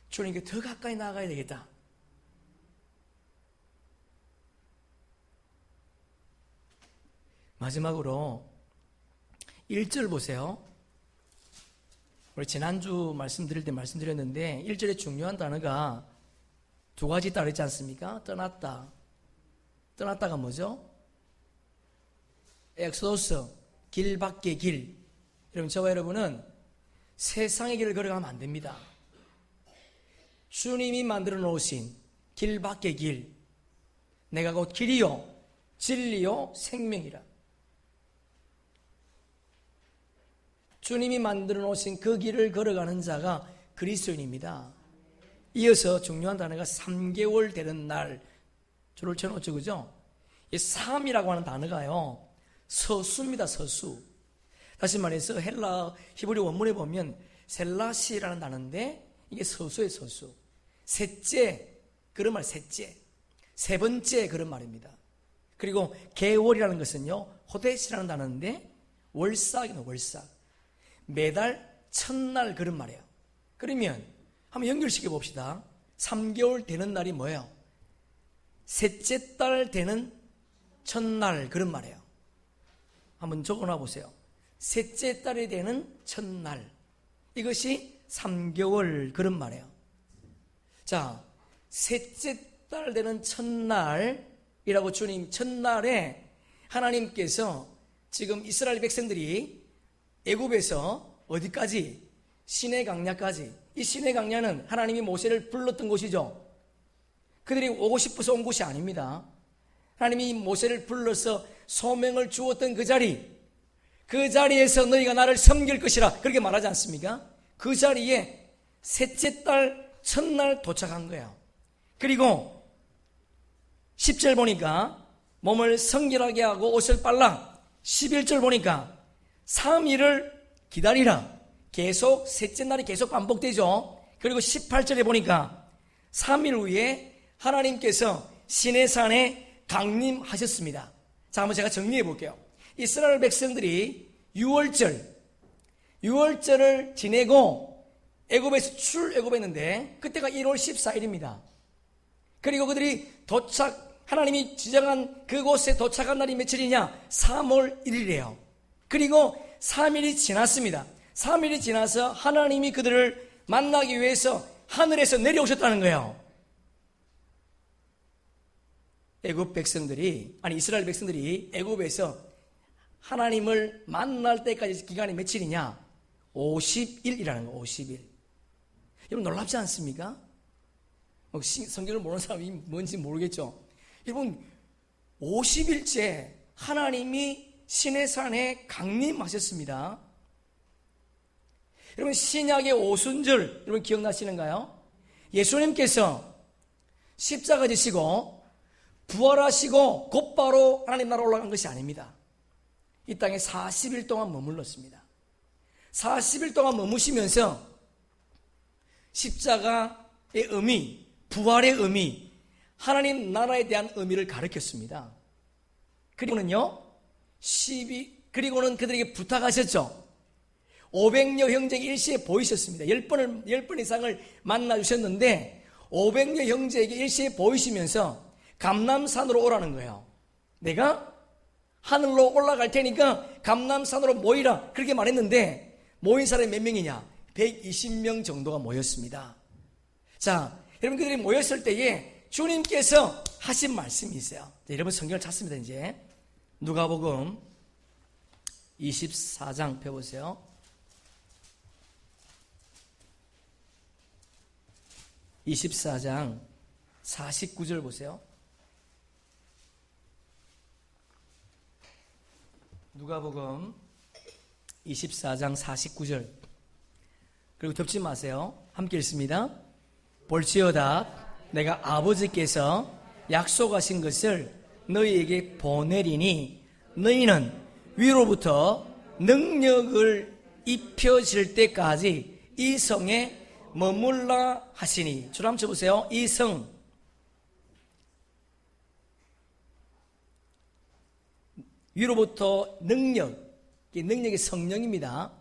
주님께 더 가까이 나아가야 되겠다. 마지막으로 1절 보세요. 우리 지난주 말씀드릴 때 말씀드렸는데 1절에 중요한 단어가 두 가지 따로 있지 않습니까? 떠났다. 떠났다가 뭐죠? 엑소도스, 길 밖의 길. 여러분, 저와 여러분은 세상의 길을 걸어가면 안 됩니다. 주님이 만들어 놓으신 길 밖의 길. 내가 곧 길이요 진리요 생명이라. 주님이 만들어 놓으신 그 길을 걸어가는 자가 그리스도인입니다. 이어서 중요한 단어가 3개월 되는 날, 줄을 쳐놓죠, 그죠? 이 3이라고 하는 단어가요, 서수입니다, 서수. 다시 말해서 헬라 히브리 원문에 보면 셀라시라는 단어인데 이게 서수의 서수. 셋째, 그런 말, 셋째. 세 번째, 그런 말입니다. 그리고 개월이라는 것은요, 호데시라는 단어인데 월삭이네, 월삭. 매달 첫날, 그런 말이에요. 그러면 한번 연결시켜 봅시다. 3개월 되는 날이 뭐예요? 셋째 달 되는 첫날, 그런 말이에요. 한번 적어놔 보세요. 셋째 달이 되는 첫날, 이것이 3개월, 그런 말이에요. 자, 셋째 달 되는 첫날이라고 주님, 첫날에 하나님께서 지금 이스라엘 백성들이 애굽에서 어디까지? 시내 강야까지. 이 시내 강야는 하나님이 모세를 불렀던 곳이죠. 그들이 오고 싶어서 온 곳이 아닙니다. 하나님이 모세를 불러서 소명을 주었던 그 자리, 그 자리에서 너희가 나를 섬길 것이라 그렇게 말하지 않습니까? 그 자리에 셋째 달 첫날 도착한 거예요. 그리고 10절 보니까 몸을 성결하게 하고 옷을 빨라. 11절 보니까 3일을 기다리라. 계속 셋째 날이 계속 반복되죠. 그리고 18절에 보니까 3일 후에 하나님께서 시내산에 강림하셨습니다. 자, 한번 제가 정리해 볼게요. 이스라엘 백성들이 6월절을 지내고 애굽에서 출애굽했는데 그때가 1월 14일입니다. 그리고 그들이 하나님이 지정한 그곳에 도착한 날이 며칠이냐? 3월 1일이에요. 그리고 3일이 지났습니다. 3일이 지나서 하나님이 그들을 만나기 위해서 하늘에서 내려오셨다는 거예요. 이스라엘 백성들이 애굽에서 하나님을 만날 때까지 기간이 며칠이냐? 50일이라는 거예요. 50일. 여러분, 놀랍지 않습니까? 성경을 모르는 사람이 뭔지 모르겠죠. 여러분, 50일째 하나님이 시내산에 강림하셨습니다. 여러분, 신약의 오순절, 여러분 기억나시는가요? 예수님께서 십자가 지시고 부활하시고 곧바로 하나님 나라 올라간 것이 아닙니다. 이 땅에 40일 동안 머물렀습니다. 40일 동안 머무시면서 십자가의 의미, 부활의 의미, 하나님 나라에 대한 의미를 가르쳤습니다. 그리고는 그들에게 부탁하셨죠. 500여 형제가 일시에 보이셨습니다. 10번 이상을 만나주셨는데 500여 형제에게 일시에 보이시면서 감람산으로 오라는 거예요. 내가 하늘로 올라갈 테니까 감람산으로 모이라, 그렇게 말했는데 모인 사람이 몇 명이냐? 120명 정도가 모였습니다. 자, 여러분, 그들이 모였을 때에 주님께서 하신 말씀이 있어요. 여러분 성경을 찾습니다. 이제 누가복음 24장 펴보세요. (24장) 49절 보세요. 누가복음 24장 49절. 그리고 덮지 마세요. 함께 읽습니다. 볼지어다 내가 아버지께서 약속하신 것을 너희에게 보내리니 너희는 위로부터 능력을 입혀질 때까지 이 성에 머물라 하시니. 줄 한번 쳐보세요. 이 성, 위로부터 능력, 이 능력이 성령입니다.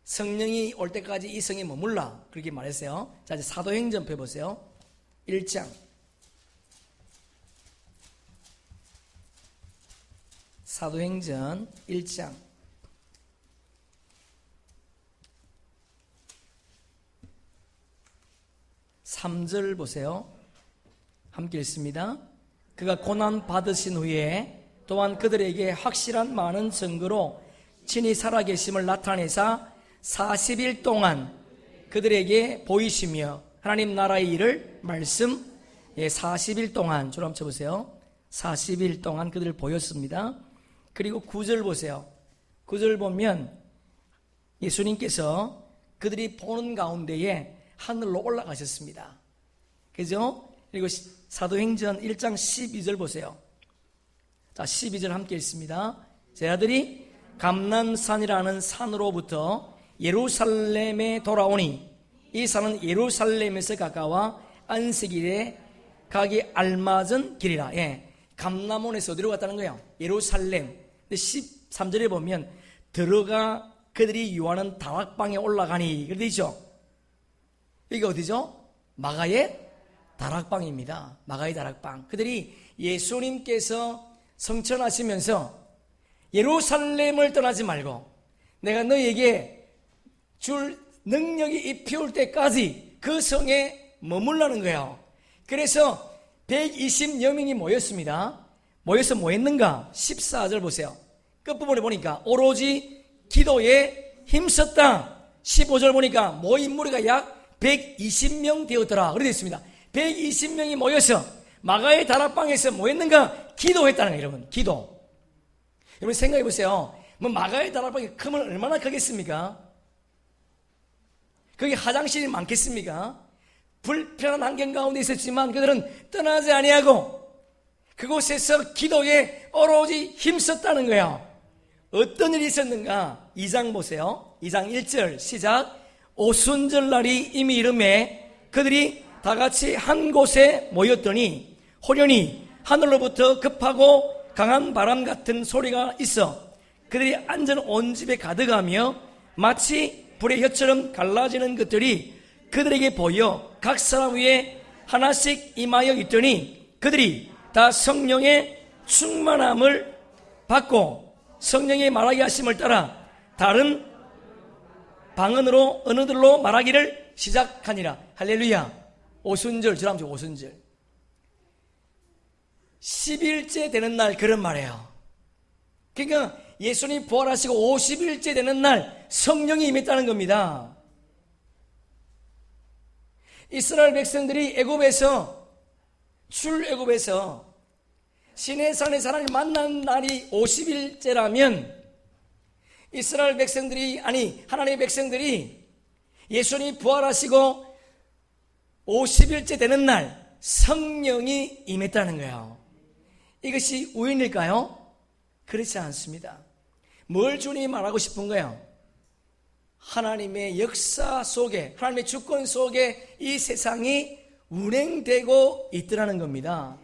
성령이 올 때까지 이 성에 머물라, 그렇게 말했어요. 자, 이제 사도행전 펴보세요. 1장. 사도행전 1장. 3절 보세요. 함께 읽습니다. 그가 고난 받으신 후에 또한 그들에게 확실한 많은 증거로 친히 살아계심을 나타내사 40일 동안 그들에게 보이시며 하나님 나라의 일을 말씀. 40일 동안, 줄 한번 쳐보세요. 40일 동안 그들을 보였습니다. 그리고 9절 보세요. 9절 보면 예수님께서 그들이 보는 가운데에 하늘로 올라가셨습니다. 그죠? 그리고 사도행전 1장 12절 보세요. 자, 12절 함께 읽습니다. 제 아들이 감람산이라는 산으로부터 예루살렘에 돌아오니 이 산은 예루살렘에서 가까워 안식일에 가기 알맞은 길이라. 감람원에서 어디로 갔다는 거예요? 예루살렘. 근데 13절에 보면 들어가 그들이 유하는 다락방에 올라가니, 그렇게 되죠. 이게 어디죠? 마가의 다락방입니다. 마가의 다락방. 그들이 예수님께서 성천하시면서 예루살렘을 떠나지 말고 내가 너희에게 줄 능력이 입혀올 때까지 그 성에 머물라는 거예요. 그래서 120여 명이 모였습니다. 모여서 뭐 했는가? 14절 보세요. 끝부분에 보니까 오로지 기도에 힘썼다. 15절 보니까 모인 무리가 약 120명 되었더라. 그렇게 되어 있습니다. 120명이 모여서 마가의 다락방에서 뭐 했는가? 기도했다는 거예요, 여러분. 기도. 여러분 생각해 보세요. 뭐 마가의 다락방이 크면 얼마나 크겠습니까? 거기 화장실이 많겠습니까? 불편한 환경 가운데 있었지만 그들은 떠나지 아니하고 그곳에서 기도에 오로지 힘썼다는 거예요. 어떤 일이 있었는가? 2장 보세요. 2장 1절 시작. 오순절날이 이미 이름에 그들이 다 같이 한 곳에 모였더니 호련히 하늘로부터 급하고 강한 바람 같은 소리가 있어 그들이 앉은 온 집에 가득하며 마치 불의 혀처럼 갈라지는 것들이 그들에게 보여 각 사람 위에 하나씩 임하여 있더니 그들이 다 성령의 충만함을 받고 성령의 말하게 하심을 따라 다른 방언으로 언어들로 말하기를 시작하니라. 할렐루야. 오순절, 저랑 오순절 10일째 되는 날, 그런 말이에요. 그러니까 예수님 부활하시고 50일째 되는 날 성령이 임했다는 겁니다. 이스라엘 백성들이 애굽에서 출애굽에서 시내산에서 하나님 만난 날이 50일째라면 이스라엘 백성들이, 아니 하나님의 백성들이 예수님이 부활하시고 50일째 되는 날 성령이 임했다는 거예요. 이것이 우연일까요? 그렇지 않습니다. 뭘 주님이 말하고 싶은 거예요? 하나님의 역사 속에, 하나님의 주권 속에 이 세상이 운행되고 있더라는 겁니다.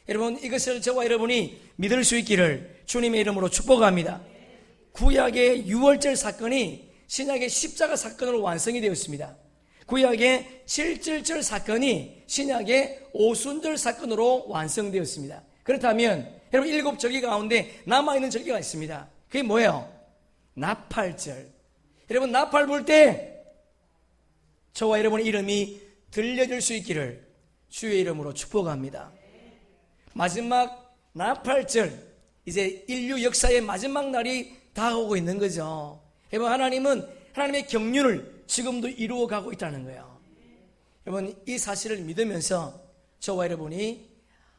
여러분, 이것을 저와 여러분이 믿을 수 있기를 주님의 이름으로 축복합니다. 구약의 유월절 사건이 신약의 십자가 사건으로 완성이 되었습니다. 구약의 7.7절 사건이 신약의 오순절 사건으로 완성되었습니다. 그렇다면 여러분, 7절기 가운데 남아있는 절기가 있습니다. 그게 뭐예요? 나팔절. 여러분, 나팔 불 때 저와 여러분의 이름이 들려줄 수 있기를 주의 이름으로 축복합니다. 마지막 나팔절, 이제 인류 역사의 마지막 날이 다가오고 있는 거죠. 여러분, 하나님은 하나님의 경륜을 지금도 이루어가고 있다는 거예요. 여러분, 이 사실을 믿으면서 저와 여러분이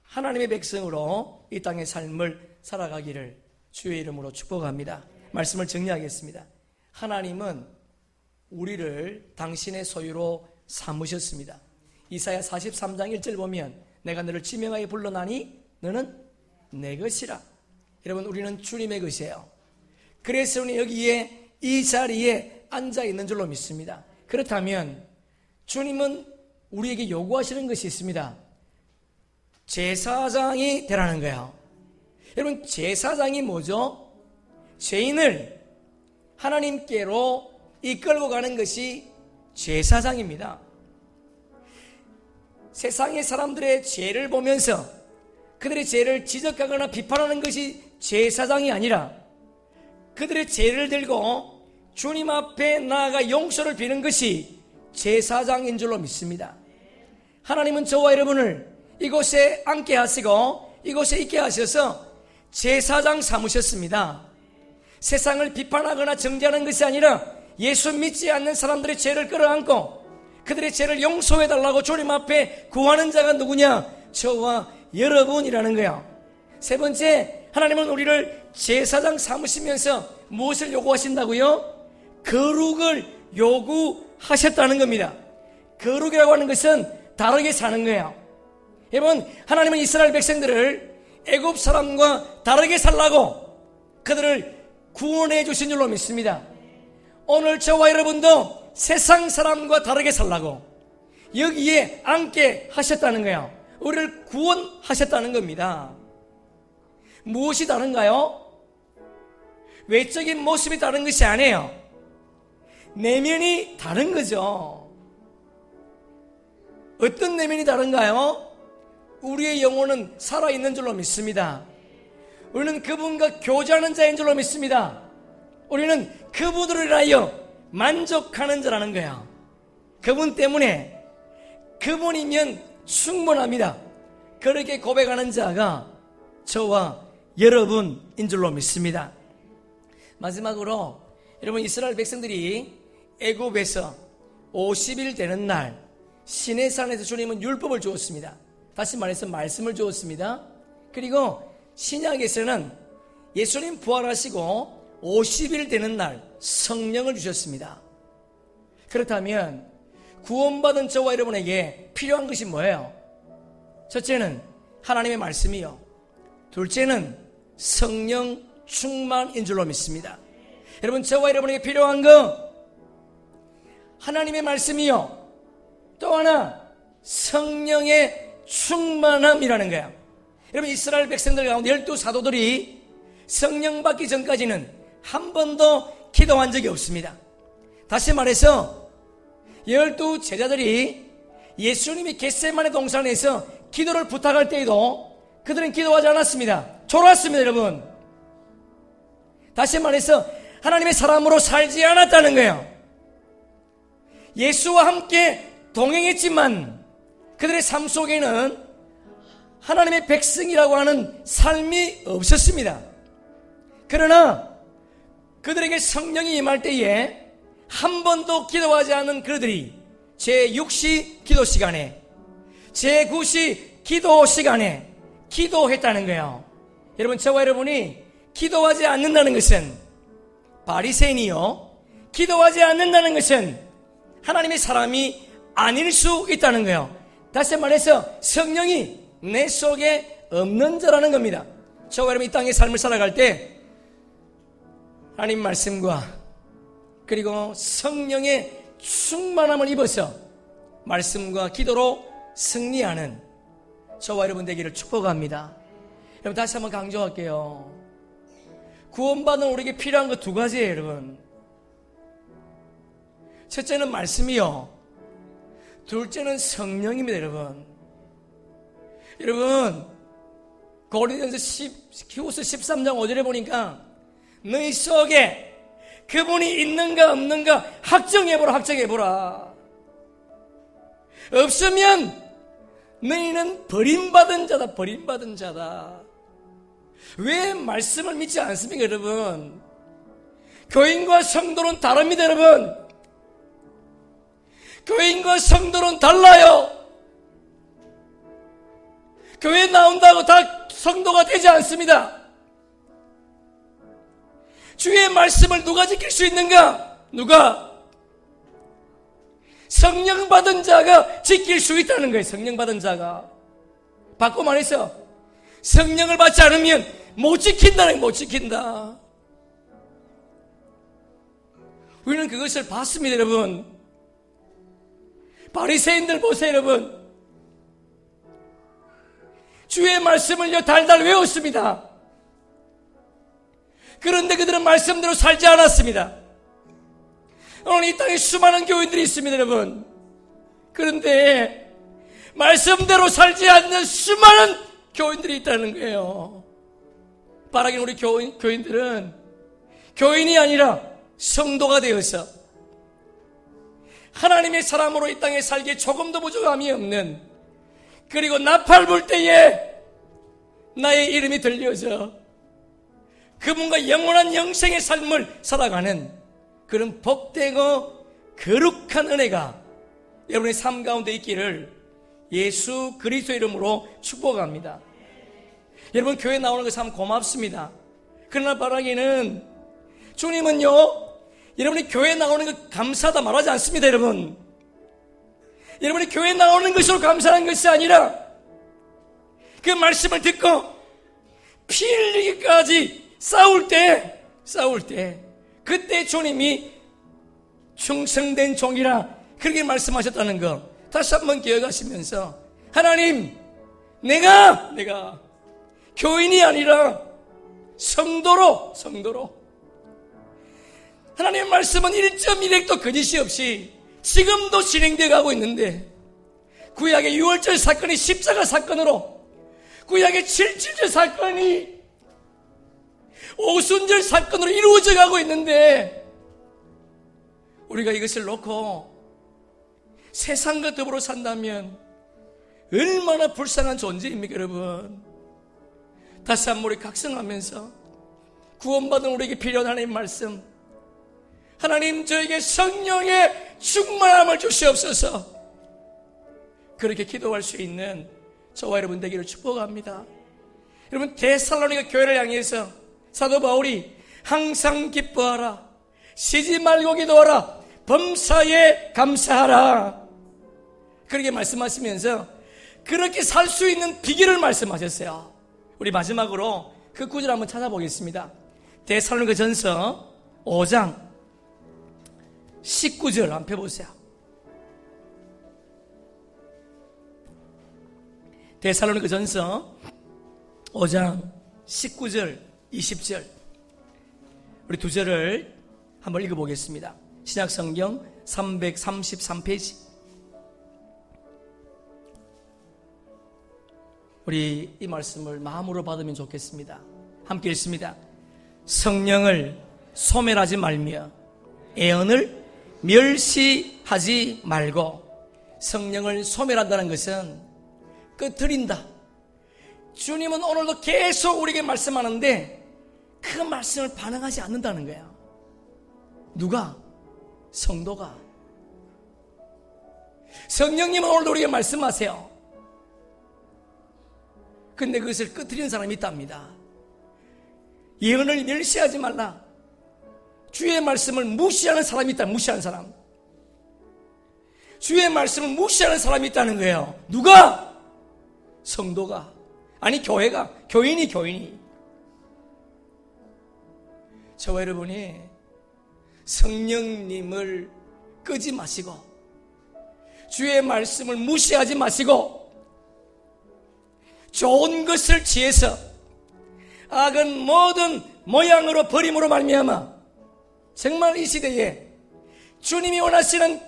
하나님의 백성으로 이 땅의 삶을 살아가기를 주의 이름으로 축복합니다. 말씀을 정리하겠습니다. 하나님은 우리를 당신의 소유로 삼으셨습니다. 이사야 43장 1절 보면 내가 너를 지명하여 불러나니 너는 내 것이라. 여러분, 우리는 주님의 것이에요. 그래서 우리는 여기에 이 자리에 앉아 있는 줄로 믿습니다. 그렇다면 주님은 우리에게 요구하시는 것이 있습니다. 제사장이 되라는 거예요. 여러분, 제사장이 뭐죠? 죄인을 하나님께로 이끌고 가는 것이 제사장입니다. 세상의 사람들의 죄를 보면서 그들의 죄를 지적하거나 비판하는 것이 제사장이 아니라 그들의 죄를 들고 주님 앞에 나아가 용서를 비는 것이 제사장인 줄로 믿습니다. 하나님은 저와 여러분을 이곳에 앉게 하시고 이곳에 있게 하셔서 제사장 삼으셨습니다. 세상을 비판하거나 정죄하는 것이 아니라 예수 믿지 않는 사람들의 죄를 끌어안고 그들의 죄를 용서해달라고 주님 앞에 구하는 자가 누구냐? 저와 여러분이라는 거야. 세 번째, 하나님은 우리를 제사장 삼으시면서 무엇을 요구하신다고요? 거룩을 요구하셨다는 겁니다. 거룩이라고 하는 것은 다르게 사는 거예요. 여러분, 하나님은 이스라엘 백성들을 애굽 사람과 다르게 살라고 그들을 구원해 주신 줄로 믿습니다. 오늘 저와 여러분도 세상 사람과 다르게 살라고 여기에 앉게 하셨다는 거예요. 우리를 구원하셨다는 겁니다. 무엇이 다른가요? 외적인 모습이 다른 것이 아니에요. 내면이 다른 거죠. 어떤 내면이 다른가요? 우리의 영혼은 살아있는 줄로 믿습니다. 우리는 그분과 교제하는 자인 줄로 믿습니다. 우리는 그분으로 인하여 만족하는 자라는 거야. 그분 때문에, 그분이면 충분합니다. 그렇게 고백하는 자가 저와 여러분인 줄로 믿습니다. 마지막으로 여러분, 이스라엘 백성들이 애굽에서 50일 되는 날 시내산에서 주님은 율법을 주었습니다. 다시 말해서 말씀을 주었습니다. 그리고 신약에서는 예수님 부활하시고 50일 되는 날 성령을 주셨습니다. 그렇다면 구원받은 저와 여러분에게 필요한 것이 뭐예요? 첫째는 하나님의 말씀이요, 둘째는 성령 충만인 줄로 믿습니다. 여러분, 저와 여러분에게 필요한 거 하나님의 말씀이요, 또 하나 성령의 충만함이라는 거야. 여러분, 이스라엘 백성들 가운데 12사도들이 성령 받기 전까지는 한 번도 기도한 적이 없습니다. 다시 말해서 12제자들이 예수님이 겟세마네 동산에서 기도를 부탁할 때에도 그들은 기도하지 않았습니다. 졸았습니다. 여러분, 다시 말해서 하나님의 사람으로 살지 않았다는 거예요. 예수와 함께 동행했지만 그들의 삶 속에는 하나님의 백성이라고 하는 삶이 없었습니다. 그러나 그들에게 성령이 임할 때에 한 번도 기도하지 않은 그들이 제6시 기도 시간에, 제9시 기도 시간에 기도했다는 거예요. 여러분, 저와 여러분이 기도하지 않는다는 것은 바리새인이요, 기도하지 않는다는 것은 하나님의 사람이 아닐 수 있다는 거예요. 다시 말해서 성령이 내 속에 없는 자라는 겁니다. 저와 여러분, 이 땅의 삶을 살아갈 때 하나님 말씀과 그리고 성령의 충만함을 입어서 말씀과 기도로 승리하는 저와 여러분 되기를 축복합니다. 여러분, 다시 한번 강조할게요. 구원받은 우리에게 필요한 것 두 가지예요. 여러분, 첫째는 말씀이요, 둘째는 성령입니다. 여러분 고린도전서 히브리서 13장 5절에 보니까 너희 속에 그분이 있는가 없는가 확정해보라. 없으면 너희는 버림받은 자다, 버림받은 자다. 왜 말씀을 믿지 않습니까, 여러분? 교인과 성도는 다릅니다, 여러분. 교인과 성도는 달라요. 교회 나온다고 다 성도가 되지 않습니다. 주의 말씀을 누가 지킬 수 있는가? 누가? 성령 받은 자가 지킬 수 있다는 거예요. 성령 받은 자가. 바꿔 말해서 성령을 받지 않으면 못 지킨다는 거예요. 못 지킨다. 우리는 그것을 봤습니다, 여러분. 바리새인들 보세요, 여러분. 주의 말씀을요 달달 외웠습니다. 그런데 그들은 말씀대로 살지 않았습니다. 오늘 이 땅에 수많은 교인들이 있습니다, 여러분. 그런데 말씀대로 살지 않는 수많은 교인들이 있다는 거예요. 바라기는 우리 교인들은 교인이 아니라 성도가 되어서 하나님의 사람으로 이 땅에 살기에 조금도 부족함이 없는, 그리고 나팔 불 때에 나의 이름이 들려져 그분과 영원한 영생의 삶을 살아가는 그런 복되고 거룩한 은혜가 여러분의 삶 가운데 있기를 예수 그리스도 이름으로 축복합니다. 여러분, 교회 나오는 거 참 고맙습니다. 그러나 바라기는 주님은요 여러분이 교회 나오는 거 감사하다 말하지 않습니다. 여러분, 여러분이 교회 나오는 것으로 감사한 것이 아니라 그 말씀을 듣고 피 흘리기까지 싸울 때 그때 주님이 충성된 종이라 그렇게 말씀하셨다는 거 다시 한번 기억하시면서, 하나님, 내가 교인이 아니라 성도로 하나님의 말씀은 1.1핵도 거짓이 없이 지금도 진행되어 가고 있는데, 구약의 6월절 사건이 십자가 사건으로, 구약의 7.7절 사건이 오순절 사건으로 이루어져 가고 있는데, 우리가 이것을 놓고 세상과 더불어 산다면 얼마나 불쌍한 존재입니까, 여러분? 다시 한번 우리 각성하면서 구원받은 우리에게 필요한 하나님의 말씀, 하나님 저에게 성령의 충만함을 주시옵소서, 그렇게 기도할 수 있는 저와 여러분 되기를 축복합니다. 여러분, 데살로니가 교회를 향해서 사도 바울이 항상 기뻐하라, 쉬지 말고 기도하라, 범사에 감사하라, 그렇게 말씀하시면서 그렇게 살 수 있는 비결을 말씀하셨어요. 우리 마지막으로 그 구절 한번 찾아보겠습니다. 데살로니가 전서 5장 19절 한번 펴보세요. 데살로니가 전서 5장 19절 20절 우리 두 절을 한번 읽어보겠습니다. 신약성경 333페이지. 우리 이 말씀을 마음으로 받으면 좋겠습니다. 함께 읽습니다. 성령을 소멸하지 말며 애언을 멸시하지 말고. 성령을 소멸한다는 것은 끄트린다. 주님은 오늘도 계속 우리에게 말씀하는데 그 말씀을 반응하지 않는다는 거야. 누가? 성도가. 성령님은 오늘도 우리에게 말씀하세요. 근데 그것을 끄트리는 사람이 있답니다. 예언을 멸시하지 말라. 주의 말씀을 무시하는 사람이 있다. 무시하는 사람. 주의 말씀을 무시하는 사람이 있다는 거예요. 누가? 성도가. 아니, 교회가. 교인이. 저와 여러분이 성령님을 끄지 마시고 주의 말씀을 무시하지 마시고 좋은 것을 취해서 악은 모든 모양으로 버림으로 말미암아 정말 이 시대에 주님이 원하시는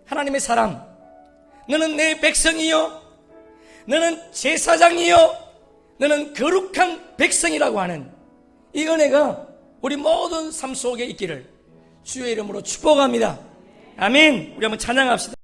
하나님의 사람, 너는 내 백성이요, 너는 제사장이요, 너는 거룩한 백성이라고 하는 이 은혜가 우리 모든 삶 속에 있기를 주의 이름으로 축복합니다. 아멘. 우리 한번 찬양합시다.